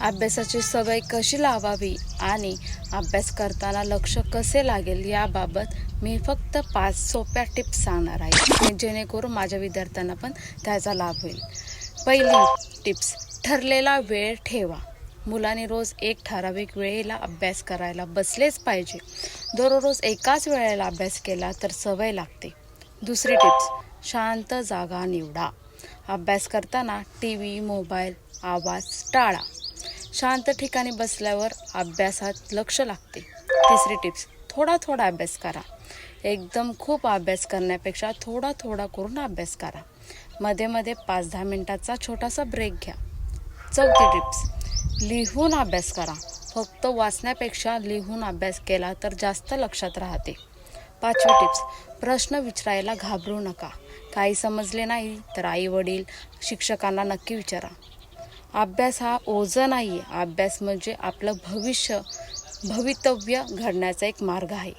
अभ्यासाची सवय कशी लावावी आणि अभ्यास करताना लक्ष कसे लागेल याबाबत मी फक्त 5 सोप्या टिप्स सांगणार आहे, जेणेकरून माझ्या विद्यार्थ्यांना पण त्याचा लाभ होईल. पहिली टिप्स, ठरलेला वेळ ठेवा. मुलांनी रोज एक ठराविक वेळेला अभ्यास करायला बसलेच पाहिजे. दररोज एकाच वेळेला अभ्यास केला तर सवय लागते. दुसरी टिप्स, शांत जागा निवडा. अभ्यास करताना टीव्ही, मोबाईल, आवाज टाळा. शांत ठिकाणी बसल्यावर अभ्यासात लक्ष लागते. तिसरी टिप्स, थोडा थोडा अभ्यास करा. एकदम खूप अभ्यास करण्यापेक्षा थोडा थोडा करून अभ्यास करा. मध्ये मध्ये 5-10 मिनिटाचा छोटासा ब्रेक घ्या. चौथी टिप्स, लिहून अभ्यास करा. फक्त वाचण्यापेक्षा लिहून अभ्यास केला तर जास्त लक्षात राहते. पाचवी टिप्स, प्रश्न विचारायला घाबरू नका. काही समजले नाही तर आई वडील शिक्षकांना नक्की विचारा. अभ्यास हा ओझं नाही, अभ्यास म्हणजे आपलं भवितव्य घडण्याचा एक मार्ग आहे.